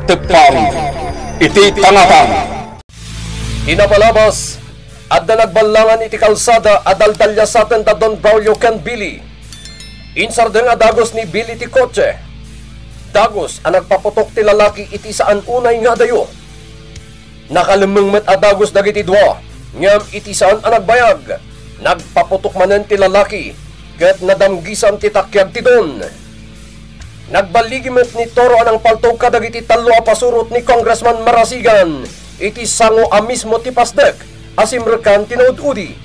Teppang, iti tangatang. Inapalabas, at na nagbalangan iti kalsada adaldalya sa atin da Don Braulio ken Billy. Insardeng adagos ni Billy ti kotse. Dagos ang nagpaputok ti lalaki iti saan unay nga dayo. Nakalimengmet adagos dagiti dua, ngam iti saan ang nagbayag. Nagpaputok manen ti lalaki, ket nadamgisan ti takyag ti don. Nagbaligimit ni Toro anang paltog kadagiti talo a pasurot ni Congressman Marasigan. Iti sango a mismo ti pasdek, asimrekan tinaud-udi.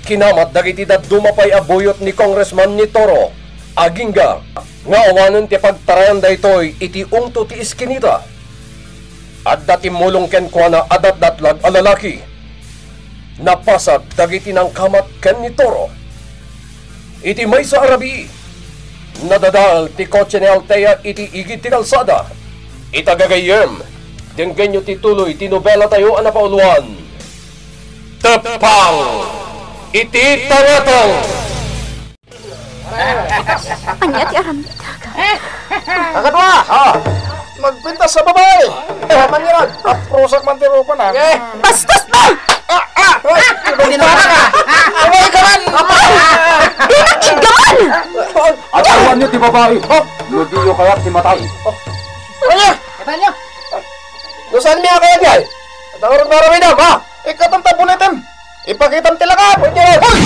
Kinamat dagiti dumapay abuyot ni Congressman ni Toro. Agingga, nga awanan ti pagtarayan daytoy iti ungto ti iskinita. At dati mulong ken kuana adat datlag a lalaki. Napasag dagiti ng kamat ken ni Toro. Iti may sa arabi, nadadal ti kotse ni Altea iti igid ti kalsada. Itagagayem, denggenyo ti tuloy ti nobela tayo ang napauluan. Teppang, iti tangatang. Anya ti aram taga. Akadwa! Magpintas sa babae! Manyan! Aprosak man ti rupa na! Bastos mo! Dinara ka! Away ka man! Di nakigaman! Atawan niyo ti babae. Lugiyo kaya't ti matay. Kanya! Kata niya! Dosan niya kaya niya? At ang oras maramay na, ha? Ikatang tabulitin! Ipakitam tilaka! Pwede rin!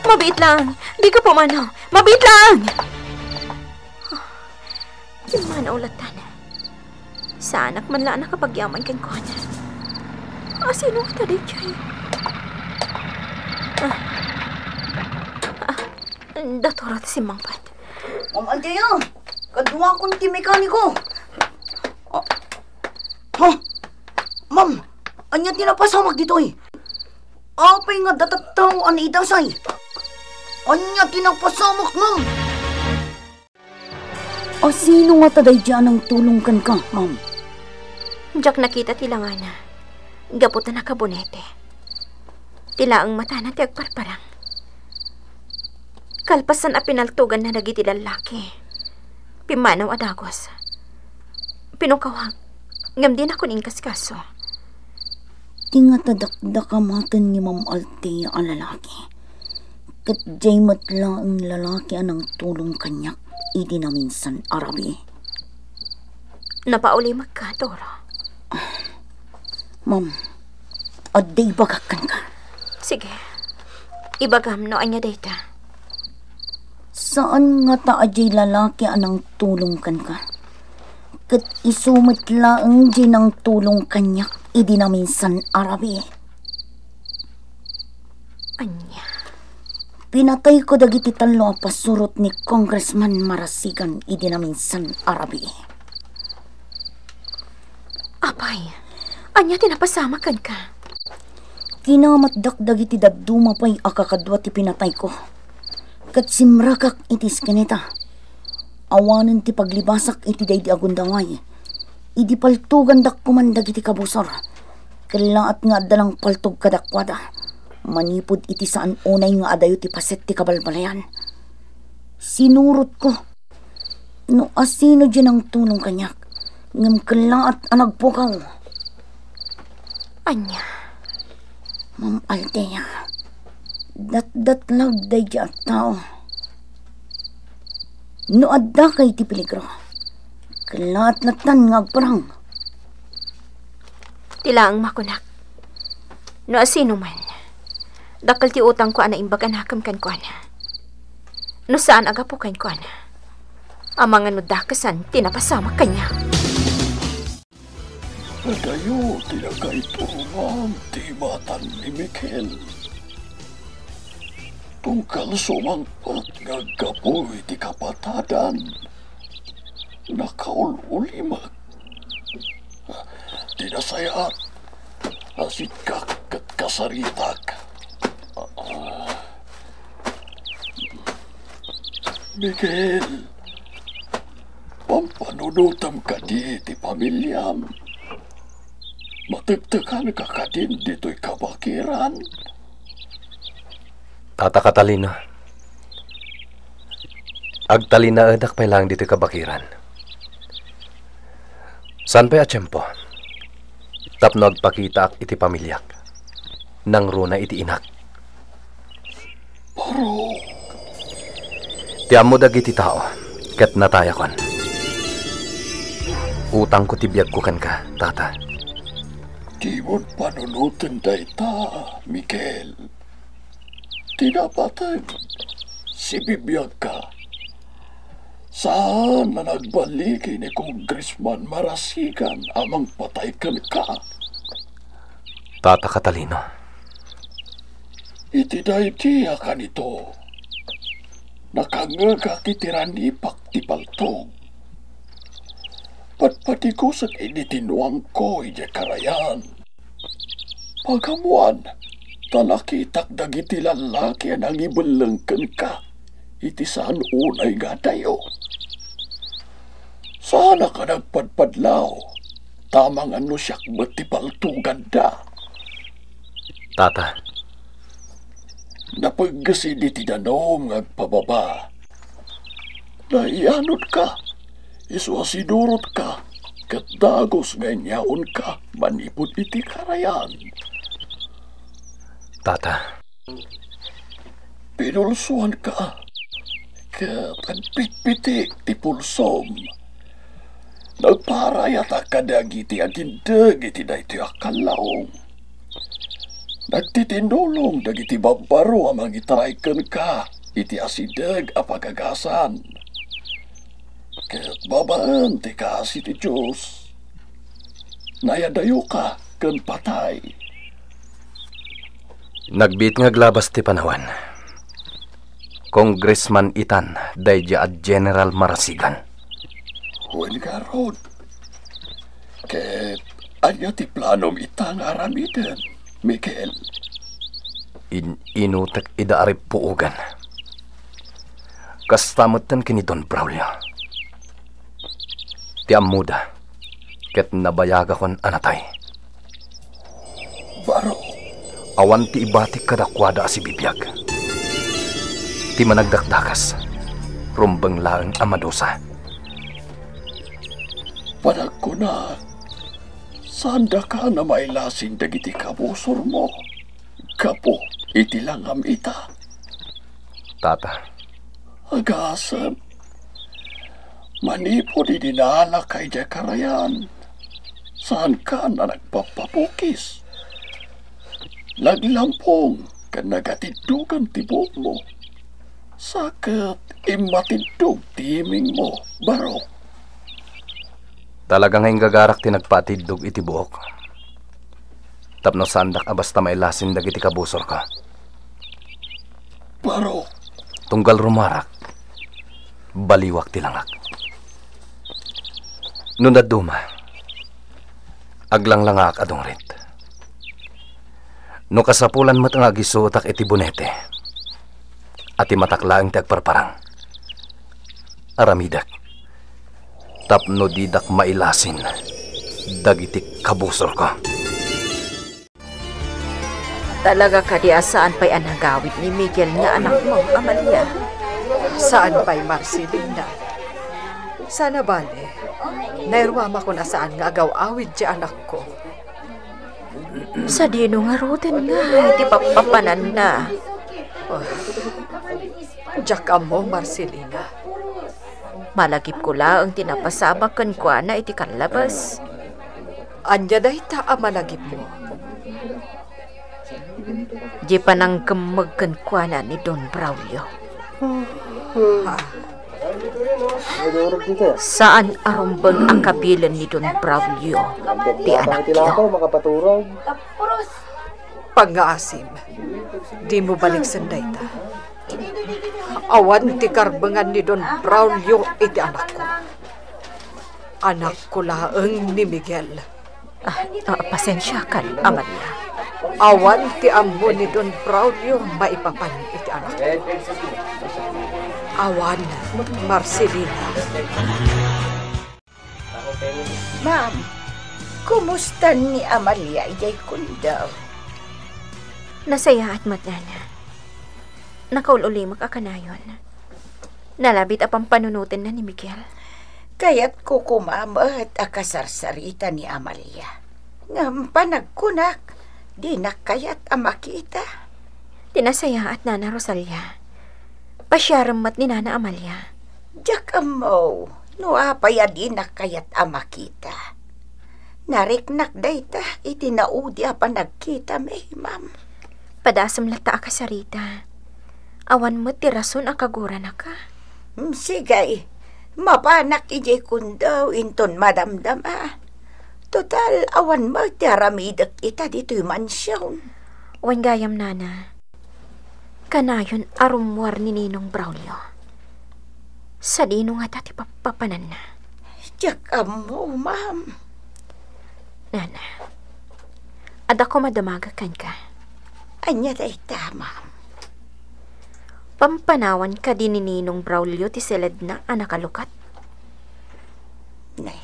Mabait lang. Di ka pumano. Mabait lang! Yung mga naulatan. Sa anak man lang nakapagyaman kan ko na. Sino ka taday kay? Datora si Mangpat. Ma'am Altea, kadwa kong ti mekaniko. Ma'am, anya tinapasamak dito eh. Apay nga datataw an itasay. Anya tinapasamak, ma'am. O sino nga taday dyan ang tulungkan ka, ma'am? Diyak nakita tila nga na. Gaputa na kabunete. Tila ang mata na ti agparparang. Kalpasan a pinaltugan na nagiti lalaki. Pimanaw adagos. Pinukawag. Ngam din ako kaso. Tingatadakdakamatan ni Ma'am Altea ang lalaki. Kat jay matla ang lalaki anang tulong kanyak. Idi na minsan arabi. Napauli magkatoro. Ma'am, aday bagakan ka. Sige. Ibagam no anya data. Saan nga taadjay lalaki anang tulong kan ka? Kat isumit laang di ng tulong kanyak, idi na minsan arabi. Anya? Pinatay ko dagiti talo a pasurot ni Congressman Marasigan, idi na minsan arabi. Apay, anya tinapasama kan ka? Kinamatdak dagiti daduma pa'y akakadwa ti pinatay ko. Kat simrakak itis kinita. Awanan ti paglibasak iti day di agundaway. Idi paltugan dak kumandag iti kabusor. Kalaat nga dalang paltog kadakwada. Manipod iti saan unay nga adayo ti paset ti kabalbalayan. Sinurot ko. No asino dyan ang tulong kanyak. Ngam kalaat anagpukaw. Anya? Ma'am Altea. Dat-datlag day di at tao. No adda kay ti peligro. Kalat-latan ngagparang. Tila ang makunak. No asino man. Dakal ti utang ko ana imbag anakam kan ko ana. No saan agapo kan ko ana. Ang mga nudakasan tinapasama kanya. Nadayo tinagay turungan ti batan ni Mikel. Tungkal sumangpot ngagapoy ti kapatadan. Nakaululimag. Tinasayat. Asikak kat kasaritak. Miguel, pampanunutam ka di ti pamilyam. Matagtagan ka ka din dito'y kabakiran. Tata Catalina, agtalina edak pa lang dito'y kabakiran. San pa atsyempo? Tapno agpakita ak iti pamilyak. Nang runa iti inak. Pero, Tiam mo dagiti tao, ket nataya kon. Utang ko tibiyag ko kan ka, tata. di mo't panunutin dayta, Miguel. Tinapatag, si bibiyag ka. Saan na nagbaligi ni Congressman Marasigan amang patay kan ka? Tata Catalino, Iti daytiya ka nito. Nakangga kitiran ipak ti paltog. Patpatikusan initinuang ko iti karayan. Pagamuan, talakitak dagiti lalaki ang ibalangkan ka. Iti saan unay nga tayo. Sana ka nagpadpadlaw. Tamang ano siyak ba't ti paltugan da. tata, Napaggasin iti danom ngagpababa. Naianod ka, isuasidurot ka, kat dagos ngayon ka, manipod iti karayan. tata, Pinulsuan ka, kat agpitpitik ti pulsom. Nagparayat akadagiti agindag iti dayti akalaong. Nagtitinulong dagiti babaro amang itarayken ka iti asidag a pagagasan. Ket babaan ti kasi ti Diyos. Nayadayo ka ken patay. nagbit nga glabas ti panawan. Congressman Itan, dayja at General Marasigan. Huwag nga rod. Ket anya ti planom itang aramiden, Miguel. Inutek idaarip puugan. Kastamutan kini Don Braulio. Ti amuda, ket nabayaga kon anatay. Baro, Awan ti ibatik kadakwada si bibiyag. Ti managdakdakas, rumbang laeng amadosa. padag ko na, sanda ka na mailasin dagiti kabusor mo. Kapo, iti langam ita. Tata, Agasam, manipod idinala kay Jakarayan. Saan ka na nagpapapukis? Naglampong ka nagatiddugan tibok mo. Sakit imatidug timing mo, baro. talagang ngayong gagarak ti nagpatidog iti buok. Tapno sandak abasta mailasin dagiti kabusor ka. Baro, Tunggal rumarak, baliwak ti langak. Nunad duma, aglang langak adong rit. No kasapulan mat nga gisutak iti bunete, ati mataklaang ti agparparang. Aramidak, tapno didak mailasin, dagiti kabusor ko. Talaga kadiasaan pa'y anagawit ni Miguel nga anak mo, Amalia. Saan pa'y Marcelina? Sana bale, nairwama ko na saan nga agaw-awid di anak ko. Sa dino nga roten nga, iti papapanan na. Diyak mo, Marcelina. Malagip ko lang tinapasamakan ko na iti kalabas. Anya dahi ta malagip mo. Di pa nang kamagkan ko na ni Don Braulio. Saan arumbang ang kabilan ni Don Braulio? Di anak niyo. Pang-aasim, di mo balik sanday ta. Awan ti karbangan ni Don Braulio iti anak ko. Anak ko laeng ni Miguel. Pasensya ka, Amalia. Awan ti amo ni Don Braulio maipapan iti anak ko. Awan, Marcelina. Ma'am, Kumusta ni Amalia ijay kundaw? Nasaya at matnana. Nakaululimag akanayon. Nalabit apang panunutin na ni Miguel. Kaya't kukumamat akasarsarita ni Amalia. Ngam panagkunak, di na kayat amakita. Tinasaya at Nana Rosalia. Pasyaramat ni Nana Amalia. Diyak amaw, no apaya di na kayat amakita. Nariknak dayta, itinaudi apa nagkita may, ma'am. Padasam lata akasarita. Awan mo ti rason akagura na ka. Sigay, mapanak ijay kundaw inton madamdama. Total, awan mo ti aramidak ita dito'y mansyon. Wan gayam, Nana. Kanayon arumwar ni Ninong Braulio. Sa dino nga tati papapanan na. Diyak amaw, ma'am. Nana, ada ko madamagakan ka. Anya day tama. Pampanawan ka din ni Ninong Braulio ti seled na anakalukat. Nay,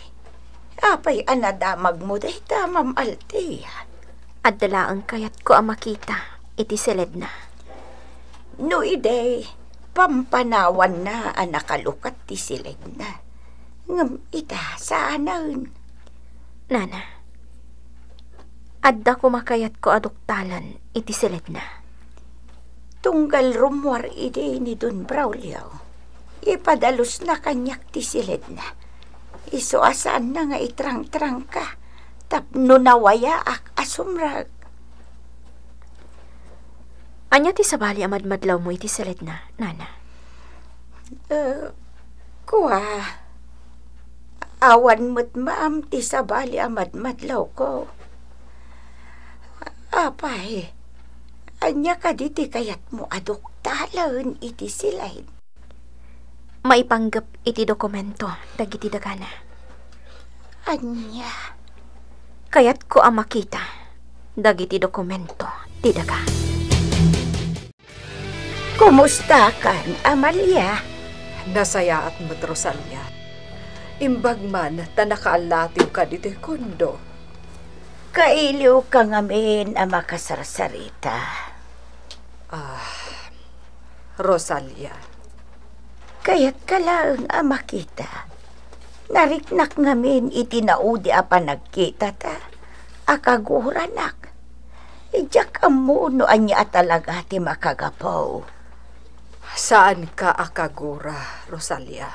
apay anadamag mo day tamam Altea. At dalaang kayat ko ang makita iti seled na. No iday, pampanawan na anakalukat ti seled na. Ngam ita saanan. Nana, adda ko makayat ko aduktalan iti seled na. Tunggal rumwar ide ni Don Braulio. Ipadalos na kanyak ti silid na. Iso asaan na nga itrang-trang ka. Tapno nawaya ak asumrag. Anya ti sabali amadmadlaw mo iti silid na, Nana? Kuha. Awan mo't maam ti sabali amadmadlaw ko. Apay, anya ka diti kayat mo aduktalan iti silid. Maipanggap iti dokumento dagiti dagana. Anya? Kayat ko ang makita dagiti dokumento ti daga. Kumusta kan, Amalia? Nasaya at Rosalia. Imbag man ta nakaalatiw ka diti kondo. Kailiw ka ngamin ang makasarsarita. Rosalia. Kaya't ka lang ang makita. Nariknak ngamin itinaudi apa nagkita ta. Akaguranak. Ijak amuno anya talaga ti makagapaw. Saan ka akagura, Rosalia?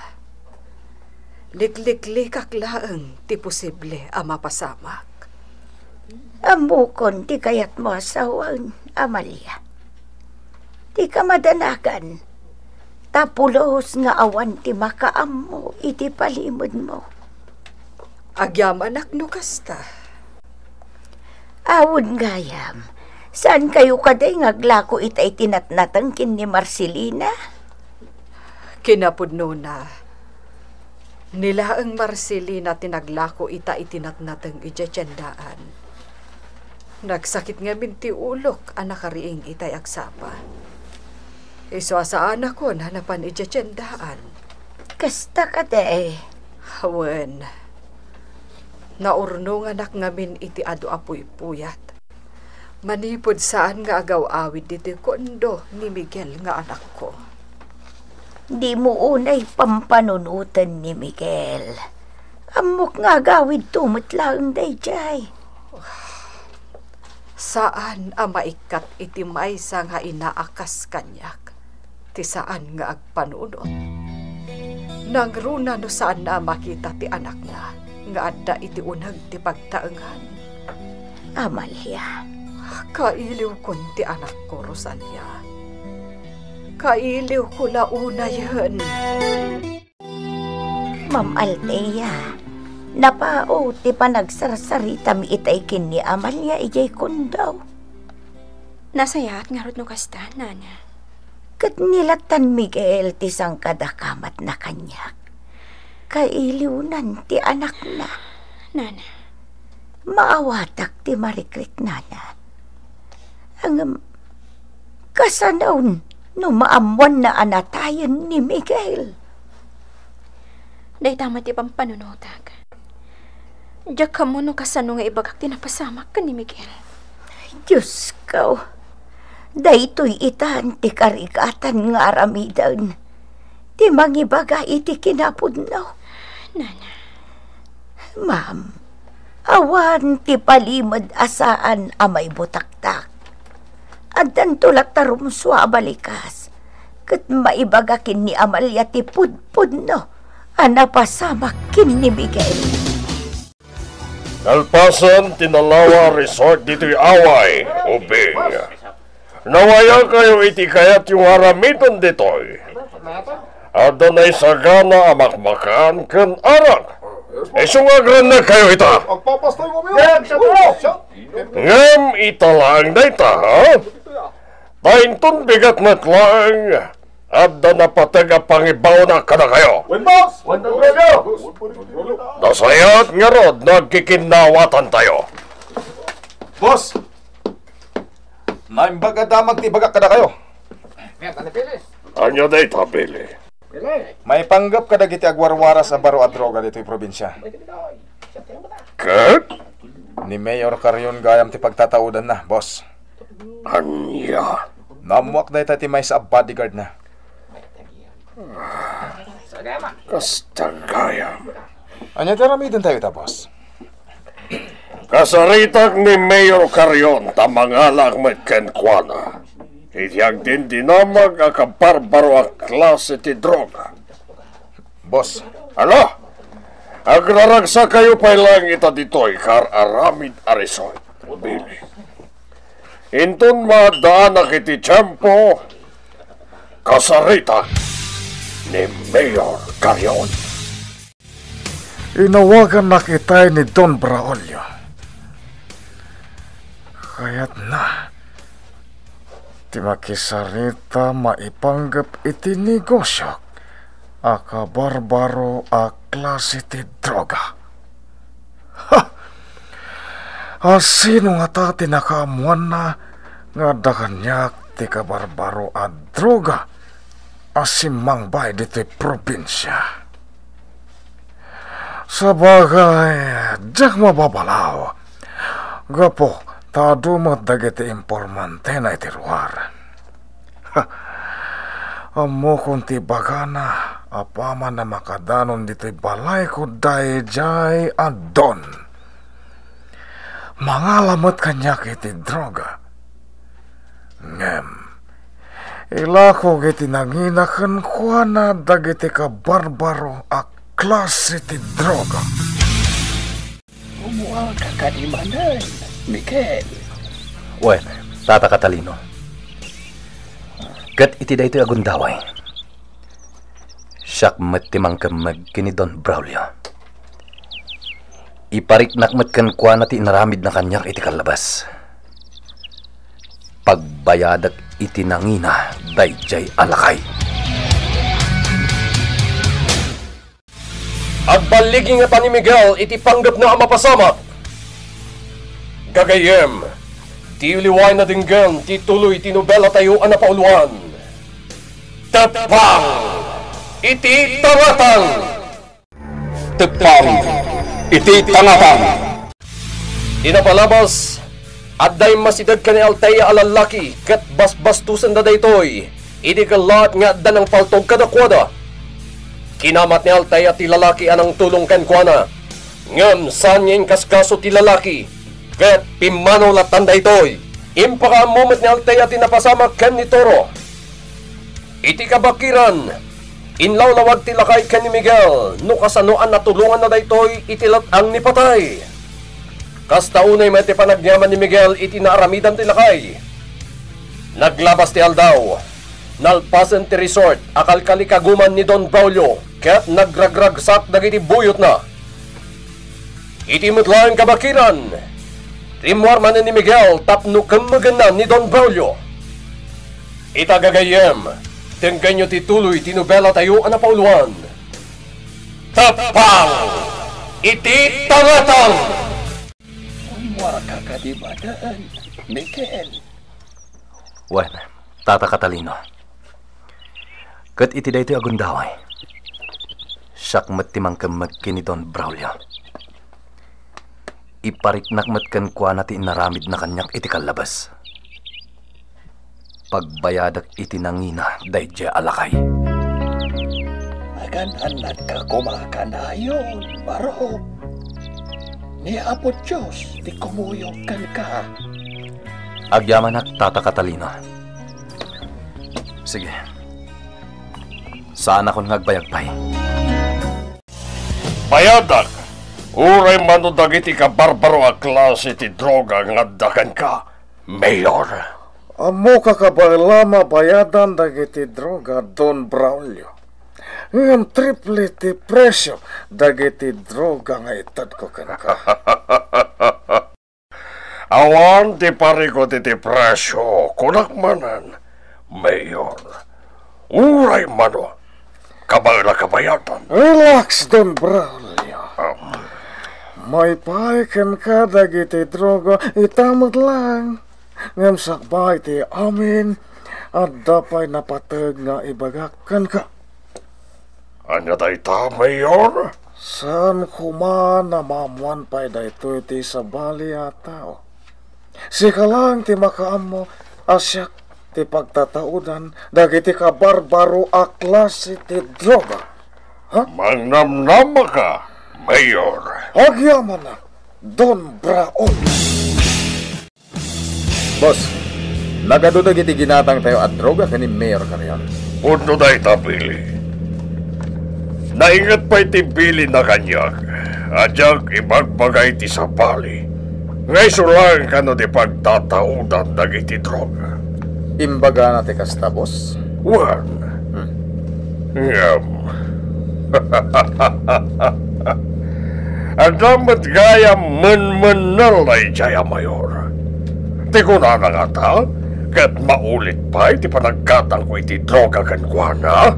Likliklikak laeng ti posible ang mapasamak. Amukon ti kayat mo asawan, Amalia. Ti ka madanagan. Tapulos nga awan ti makaam mo iti palimod mo. Agyam anak no kasta. Awon gayam. Saan kayo kaday ngaglako itay tinatnatangkin ni Marcelina? Kinapudno na. Nila ang Marcelina tinaglako ita itinatnatang ijajandaan. Nagsakit nga binti ulok ang nakariing itay aksapa. Iso asaan ako hanapan ijajandaan. Kasta ka day. Hawen. Naurno nga ngamin iti ado apoy puyat. Manipod saan nga agaw awid diti kondo ni Miguel nga anak ko. Di mo unay pampanunutan ni Miguel. Amok nga gawid tumot lang day jay. Saan ang maikat iti maysa nga inaakas kanyak? Ti saan nga agpanunot? Nangruna no saan na makita ti anak na nga adda iti unag ti pagtaengan. Amalia. Kailiw kon ti anak ko, Rosalia. Kailiw ko launa yan. Ma'am Altea, napao ti panagsarsarita mi itay kin ni Amalia ijay kundaw. Nasaya at ngarod no kasta, Nana. Kat nilatan Miguel ti sang kadakamat na kanyak. Kailiwnan ti anak na. Nana. Maawatak ti marikrik nana. Ang kasanaw no maamuan na anatayan ni Miguel. Day tama ti pampanunotag. Diya ka mo no kasano nga ibagak tinapasamak ka ni Miguel. Diyos ko, daytoy itan ti karikatan nga aramidan. Ti mangibaga iti kinapudnaw. Nana. Ma'am, awan ti palimad asaan amay butaktak. Addan tulak tarumswa balikas. Kat maibagakin ni Amalia ti pudpudno. Anapasamakin ni Miguel. Kalpasan tinalawa resort dito'y away, ubing. Nawaya kayo iti kayat yung haramiton dito'y. Ada na'y sagana amakmakan ken arang. Sungagran na kayo ita. Ngam ita lang na ita, ha? Taintun bigat matlang. Ada na pataga pangibaw na kada kayo. Nasayat nga rod, nagkikinawatan tayo. Boss! Naimbaga damag ti baga kada kayo. Anya day tabili. May panggap kada giti agwarwara sa baro at droga dito'y probinsya. Kat? Ni Mayor Carrion gayam ti pagtataudan na, boss. Anya? Namuak na ita ti may sa bodyguard na. Kastagayam. Anya taramidin tayo ita, boss. Kasaritag ni Mayor Carrion tamangalang magkenkwana. Itiyag din dinamag akabarbaro ang klase ti droga. Boss, Ano? Agraragsa kayo pa lang ita dito'y kar aramid arisoy. Bili. Intun madaan na kiti tiyempo kasaritag ni Mayor Carrion. Inawagan na kita ni Don Braulio. Kaya't na, ti makisarita maipanggap iti negosyo akabarbaro a klase ti droga. Ha! Sino nga ta tinakaamuan na nga dakanyak ti kabarbaro a droga asimang bay dito probinsya. Sabagay, diyak mababalaw. Gapo, tadumat dagiti impormante na itiruar. Amo kung ti bagana, apama na makadanon dito'y balay ko dayjay adon. Mangalamat kanya kiti droga. Ngem, ilako kiti nanginakan kwa na dagiti ka barbaro ak klase ti droga. Umuha ka kanimanan, Miguel. Wen, Tata Catalino. Kat iti da ito'y agundaway. Siyak matimang kamag kini Don Braulio. Ipariknakmat kan kwa na ti inaramid na kanyak iti kalabas. Pagbayadak iti nangina, dayjay alakay. Agbaliging nga ni Miguel iti panggap na mapasamak. Gagayem, ti uliway na dinggan ti tuloy ti nobela tayo na pauluan. Teppang! Iti tangatang! Teppang! Iti tangatang! Inapalabas, at day masidag ka ni Altea alalaki kat basbastusan na daytoy. Iti kalat nga da ng paltog kadakwada. Kinamat ni Altea ti lalaki anang tulong kankwana. Ngam saan niya kaskaso ti lalaki. Kat pimano latan daytoy. Impakamumat ni Altea ti napasamak ken ni Toro. Iti kabakiran, inlawlawag ti lakay ken ni Miguel. No kasanoan natulungan na daytoy iti latang ni patay. Kastaunay may ti panagyaman ni Miguel iti naaramidan ti lakay. Naglabas ti aldaw. Nalpasan ti resort akal kalikaguman ni Don Braulio kaya't nagragragsak dagiti buyot na. Iti mutlang kabakiran, rimwarman ni Miguel tapno kamaganan ni Don Braulio. Itagagayem, tengganyo ti tuloy tinubela tayo anapauluan. Teppang! Iti tangatang! Umuha ka kanimanan, Miguel. Wen, Tata Catalino. Kat iti da ito'y agundaway. Siyak matimang kamag kini Don Braulio. ipariknak matkan kwa nati inaramid na kanyak iti kalabas. Pagbayadak iti nangina dayjay alakay. Maganan ka kumakanayon, baro. Ni Apo Diyos, di kumuyong ka. Agyamanak tata Catalina. Sige. Saan akong nagbayagpay? Bayadak! Uray manudag iti ka barbaro a klase ti droga nga dagan ka, Mayor. Amo kakabalama bayadan dagiti droga Don Braulio. Ngam triple ti presyo dagiti droga nga itad ko kanka. Awan ti parikot iti presyo, kunakmanan, Mayor. Uray mano, kabala kabayadan. Relax, Don Braulio. May paikan ka dagiti droga itamad lang. Ngam sakbay ti amin at dapay napatag nga ibagakan ka. Anya day ta, Mayor? Saan kuman na mamuan pa'y dayto iti sa bali ata. Sika lang ti makaam mo asyak ti pagtataudan dagiti ka barbaro a klase ti droga. Ha? Mangnamnama ka, Mayor. Agyaman na, Don Braon. Boss, nagadudag iti ginatang tayo at droga kanin Mayor Carrion. Puno day ta, Billy. Naingat pa iti Billy na kanyak. Adyak ibagbagay ti sa bali. Ngay sulang ka no di pagtataudan dagiti droga. Imbaga na ti kasta, boss. Wan. Ngam. Ang damat gaya men-menal ay jaya, Mayor. Di ko na nga ta, kat maulit pa iti panagkatang ko iti droga kankwana.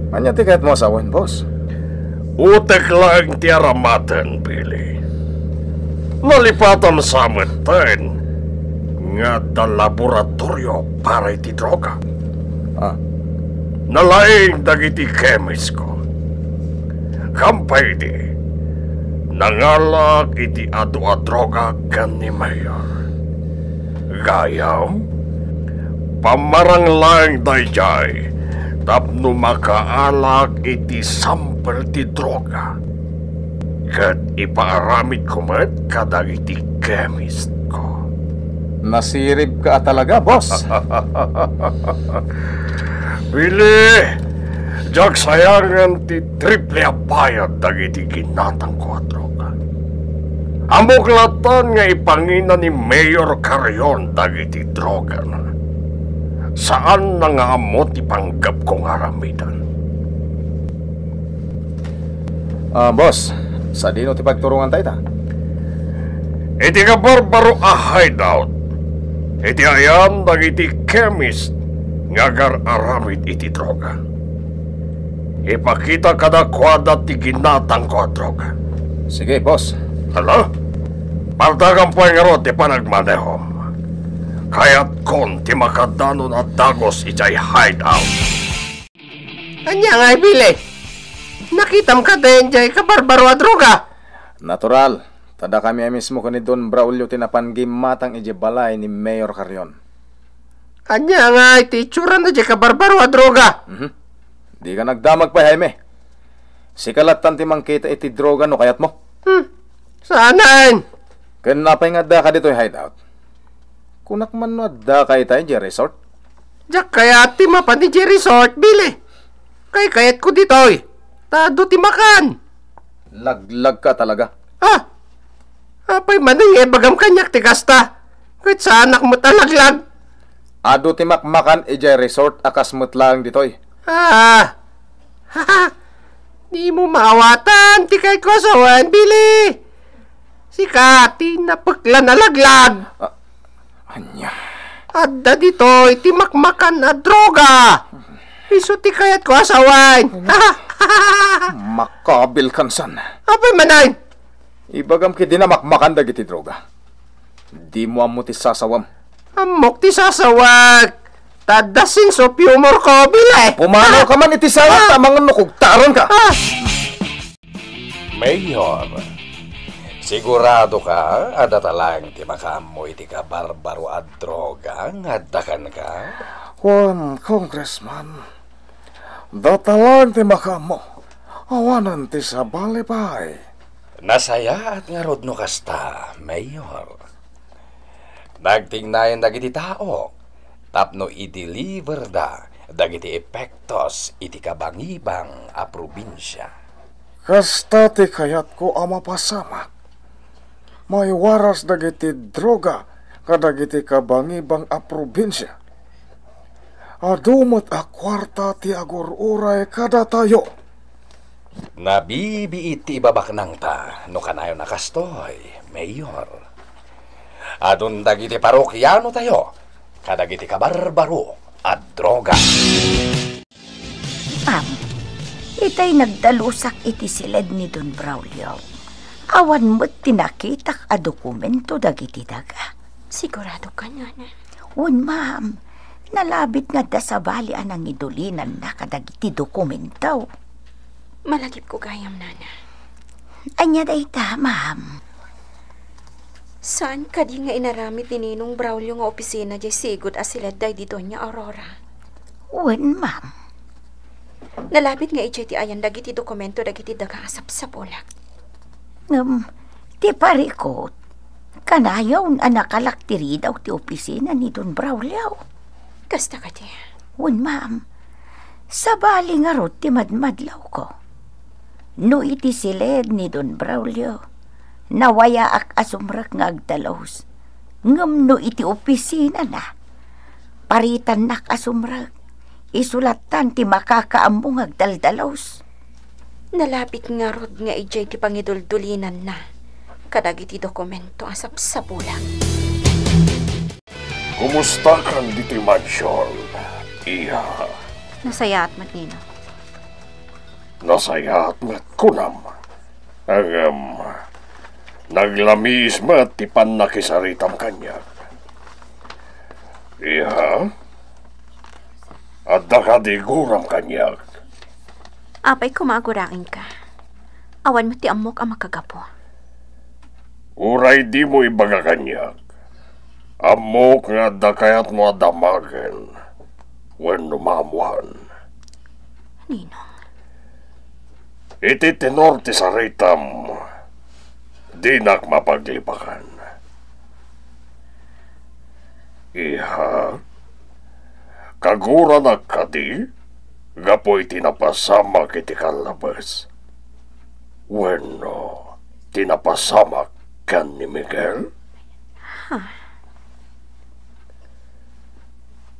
Anya ti kahit mo asawan, boss. Utek lang ti aramatan, Billy. Nalipatan sa amatan nga da laboratorio para iti droga. Nalaing dagiti chemist ko. Kampay di, nangalak iti adu a droga kan ni Mayor. Gayam, pamarang lang dayjay, tapno makaalak iti sampel ti droga. Kat ipaaramid ko met kadag iti chemist ko. Nasirib ka talaga, boss. Bili, jak sayangan ti triple abayad dagiti ginatang ko a droga. Amok latan nga ipangina ni Mayor Carrion dagiti droga na. Saan na nga amot ipanggap kong aramidan? Boss, sa dino ti pagturungan tayo ta? Iti ka barbaro a hideout. Iti ayan dagiti chemist nga aramid iti droga. Ipakita kada kwada ti ginatang ko a droga. Sige, boss. Hala? Partagang po nga ro ti panagmanehom. Kaya't kon ti makadanon at dagos ijay hideout. Anya nga, Billy. Nakitam ka din jay kabarbaro a droga. Natural. Tada kami ay mismo ko ni Don Braulio tinapanggim matang ije balay ni Mayor Carrion. Anya nga, iti itsura na jay kabarbaro a droga. Di ka nagdamag pa, Jaime. Sikalatan ti mangkita iti droga no kayat mo. Saanan? Kanapay nga da ka dito hideout. Kunak man no da kay tayo di resort. Diyak kaya ti mapan di resort, Billy. Kayat ko ditoy. Tado ti makan. Laglag ka talaga. Apay maning bagam kanyak ti kasta. Kahit sa anak mo talaglag. Ado ti makmakan ije resort akas mutlang ditoy. Di mo maawatan ti kay kosawan, Billy. Si Kati napakla na laglag. Anya. Adda dito, iti makmakan na droga. Iso ti kayat ko asawan. Makabil kansan. Apay manay. Ibagam ki di na makmakan dagiti droga. Di mo amo ti sasawam. Amok ti sasawag. Tadasin so humor ko, Billy. Pumanaw ka man iti sawat, tamang nukugtaron ka. Mayor, Sigurado ka, ada talang ti makaamoy ti ka barbaro at droga, ngadakan ka? Juan, Congressman, datalan ti makamo, awanan ti sa balibay. Nasaya at nga rod no kasta, Mayor. Nagtingnayan dagiti tao, tapno i-deliver da dagiti epektos iti kabangibang a probinsya. Kasta ti kayat ko ama pasamak. May waras dagiti droga kadagiti kabangibang a probinsya. Adumot a kwarta ti agur-uray kada tayo. Nabibiit ti ibabak nang ta, no kanayo nakastoy, Mayor. Adun dagiti parokyano tayo, kadagiti kabarbaro at droga. Itay nagdalusak iti silid ni Don Braulio. Awan mo't tinakitak a dokumento dagiti daga. Sigurado ka nga na. Un, ma'am, nalabit nga da sa bali anang idulinan na kadagiti dokumentaw. Malagip ko gayam, nana. Anya day ta, ma'am. Saan ka di nga inaramit ni Ninong Braulio nga opisina jay sigod asilad day di Doña Aurora? Un, ma'am. Nalabit nga iti ayan dagiti dokumento dagiti dagasap sa bulak. Ti parikot, kanayaw na nakalaktiri daw ti opisina ni Don Braulio. Kasta ka di? Un, ma'am. Sa bali nga rot ti madmadlaw ko. No iti silid ni Don Braulio, nawaya ak asumrak nga agdalos. Ngam no iti opisina na. Paritan nak asumrak. Isulatan ti makakaambong agdaldalos. Nalapit nga rod nga ijay ti pangiduldulinan na. Kadagiti dokumento asap sa bulang. Kumusta kang diti mansyon, Iha? Nasaya at matnino. Nasaya at matkunam. Naglamis mat ti panakisaritam kanya. Iha? At nakadiguram kanya. Apay kumagurain ka. Awan mo ti amok ang makagapo. Uray di mo ibaga kanya. Amok nga dakayat mo adamagen. When numamuan. Ninong. Iti tenor ti saritam. Di nak mapaglibakan. Iha? Kagura na kadi? Gapoy tinapasamak iti kalabas. Bueno, tinapasamak kan ni Miguel?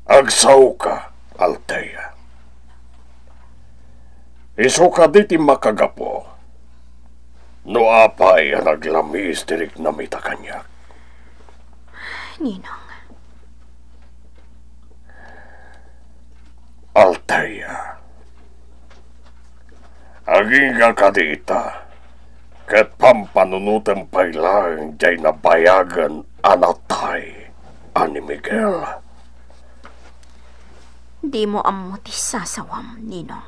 Agsaw ka, Altea. Iso ka di ti makagapo. No apay ang naglamis tirik na mita kanya. Ninong. Altea. Aging nga kadita. Kat pampanunutan pa'y lang jay nabayagan anatay ani Miguel. Di mo amuti sasawam, Ninong.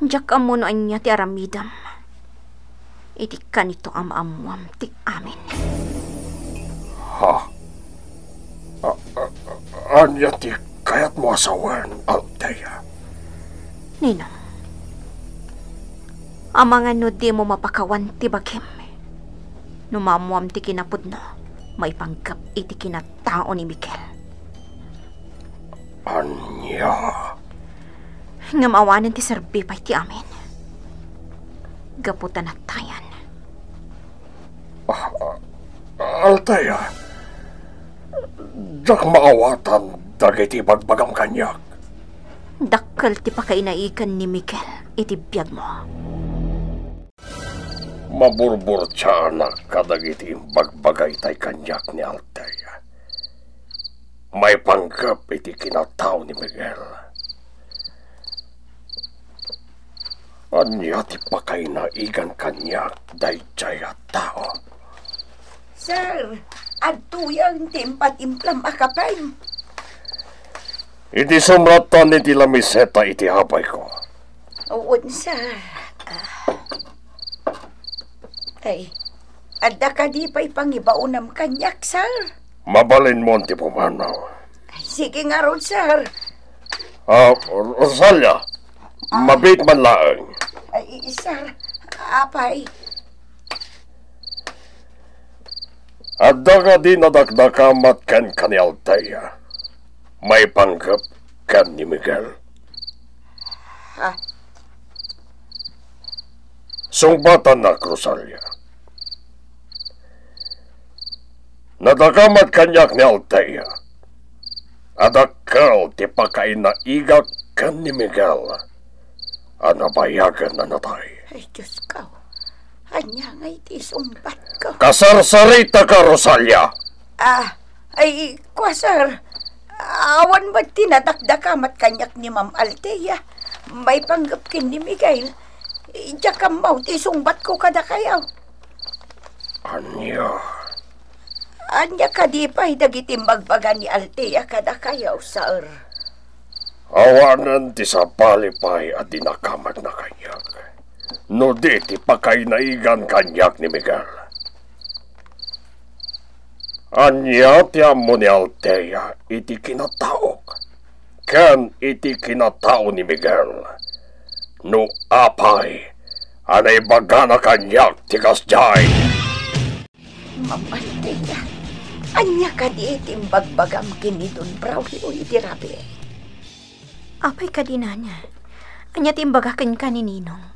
Diyak amuno anya ti aramidam. Iti kanito amamuam ti amin. Ha? Anya ti kayat mo asawan, Altea? Ninong. Ang mga no di mo mapakawan ti bagim. Numamuam ti kinapudno, may panggap iti kinatao ni Miguel. Anya? Ngamawanan ti serbi pa'y ti amin. Gaputan at tayan. Altea, dak maawatan dagiti bagbagam kanyak. Dakkel ti pakainaikan ni Miguel iti biyag mo. Maburbur tiyanak kadagiti bagbagay tay kanyak ni Altea. May panggap iti kinataw ni Miguel. Anya ti pakainaigan kanyak dayjay at tao. Sir, adtuyang timpatimplam akapay. Iti sumratan iti lamiseta iti hapay ko. Uun, sir. Ay, adda ka di pa'y pangibaunam kanyak, sir. Mabalin mo ang tipumanaw. Ay, sige nga ron, sir. Rosalia, mabit man laang. Ay, sir, apay. Adda ka di nadakdakamat kan kanialtaya. May panggap kan ni Miguel. Ha? Sungbatan na, Rosalia. Nadakamat kanyak ni Altea. Adakal ti pakain na igak kan ni Miguel. Anabayagan na natay. Ay, Diyos ka. Anya nga iti sumbat ko. Kasarsarita ka, Rosalia. Ay, kwa, sir. Awan ba't tinadakdakamat kanyak ni Ma'am Altea? May panggapkin ni Miguel. Diya ka ti sumbat ko kada kayaw. Anya ka di pa'y dagitim bagbagan ni Altea kada kayaw, sir. Awanan ti sa palipay at dinakamat na kanyak. No di ti pakainaigan kanyak ni Miguel. Anya ti amo ni Altea iti kinataok. Kan iti kinatao ni Miguel. No apay, anay baga na kanyak ti kasjay. Ma'am Altea, anya ka di itim bagbagam kini Don Braulio iti rabi. Apay ka di nana. Anya timbagakan ka ni Ninong.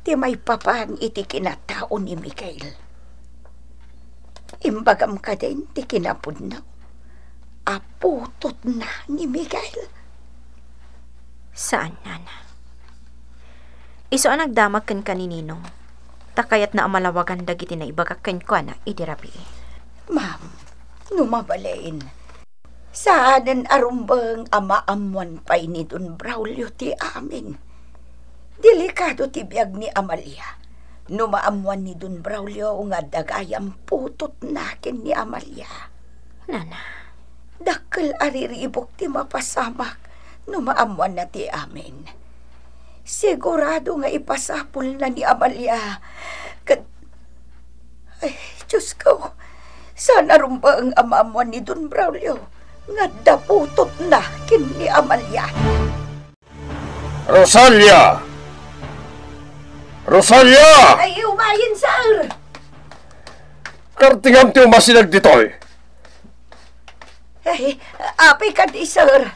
Ti may papan iti kinatao ni Miguel. Imbagam ka din ti kinapudnaw. Aputot na ni Miguel. Saan, nana? Iso ang nagdamag kan ka ni Ninong. Takayat na amalawagan dagiti na ibagakan ko na idirabi. Ma'am, numabalain. Saanan arumbang amaamuan pa'y ni Don Braulio ti amin. Delikado ti biyag ni Amalia. Numaamuan ni Don Braulio nga dagayam putot nakin ni Amalia. Nana, dakkel ariribok ti mapasamak numaamuan na ti amin. Sigurado nga ipasapol na ni Amalia. Ay, Diyos ko, sana rumba ang amaamuan ni Don Braulio nga daputot na kin ni Amalia. Rosalia! Rosalia! Ay, umayin, sir! Kartingam ti umasinag ditoy. Ay, apay ka di, sir.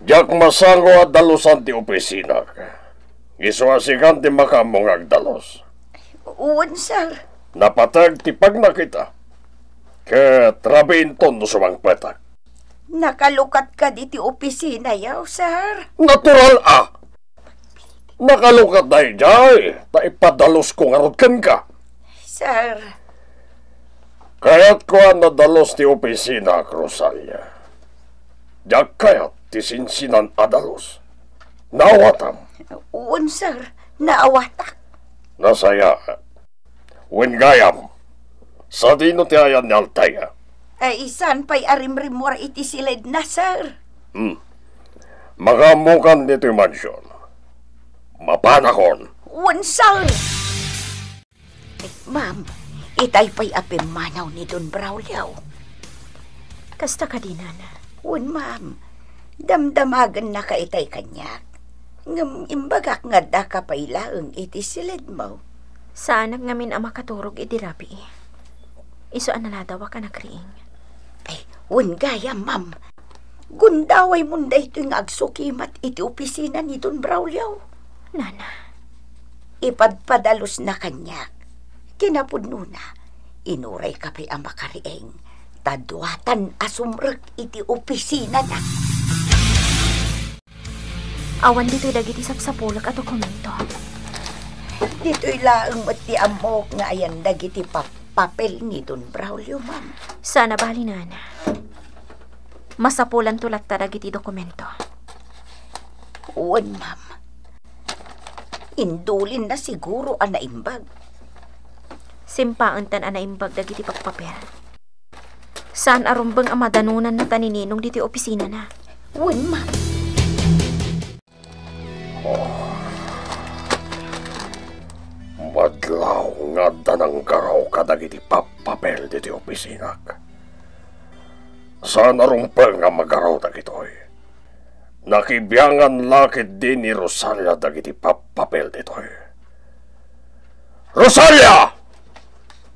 Diyak masango at dalusan ti opisina. Isuasikan ti makamong agdalos. Uwan, sir. Napatag ti pag nakita. Ket rabiin ton no sumang petak. Nakalukat ka di ti opisina yaw, sir. Natural Nakalukat dahi jay. Taipadalos ko ngarutkan ka. Sir. Kaya't ko ang nadalos ti opisina, Rosalia. Diyak kayat ti sinsinan adalos. Nawatam. Uwan, sir. Naawatak. Nasaya. Wengayam. Sa dino ti ayan ni Altea. Ay, isan pa'y arimrimor iti silid na, sir. Makamukan dito yung mansyon. Mapanakon. Uwan, sir. Ma'am, itay pa'y apimanaw ni Don Braulio. kasta ka di, nana. Uwan, ma'am. Damdamagan na ka itay kanyak. Ngam imbagak nga da ka pa'y laeng iti silid mo. Saanak ngamin ang makaturog iti rapi. Iso analadawa ka nakriing. Ay, uwan gaya, ma'am. Gundaway munday ito yung agsukimat iti opisina ni Don Braulio. Nana. Ipadpadalos na kanyak. Kinapudno na. Inuray ka pa'y ang makarieng. Tadwatan asumrek iti opisina na. Awan dito'y dagiti sapsapulak at dokumento. Dito'y laeng mati amok nga ayan dagiti papel ni Don Braulio, ma'am. Sana bali, nana. Masapulan tulat ta dagiti dokumento. Uwan, ma'am. Indulin na siguro ang naimbag. Simpaan tan ang naimbag dagiti pagpapel. Saan arumbang ang madanunan na tanininong diti opisina na? Uwan, ma'am. Madlaw. nga danang garaw kadagiti papapel diti opisinak. Saan arumpel nga magaraw dagitoy? Nakibiyangan lakit din ni Rosalia dagiti papapel ditoy. Rosalia!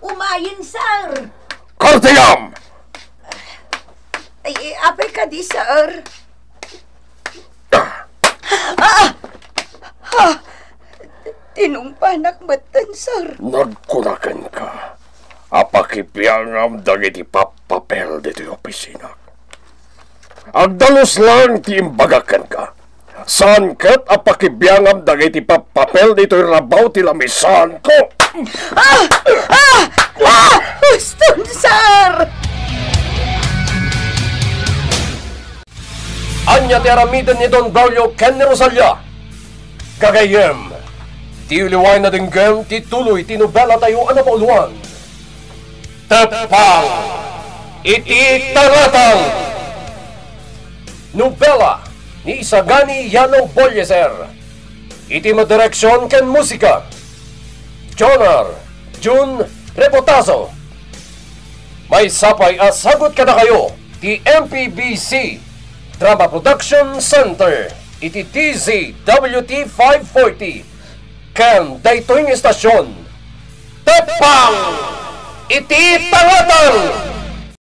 Umayin, sir! Kartingam! Ay, apay ka di, sir. Tinungpanak matan, sir. Nagkunakan ka. Apakipiyangam dagiti papapel dito yung opisina. Agdalos lang ti imbagakan ka. Saan kat apakibiyangam dagiti papapel dito yung rabaw ti lamisan ko. Huston, sir! Anya ti aramiden ni Don Braulio ken ni Rosalia. Kagayem, ti uliway na dinggem ti tuloy ti nobela tayo ano pauluan. Teppang! Iti tangatang! Nobela ni Isagani Yano Bolyeser. Iti madireksyon ken musika. Jonar Jun Repotazo. May sapay asagot kada kayo ti MPBC Drama Production Center, iti DZWT 540. Ken daytoy ng estasyon, Teppang! Iti tangatang!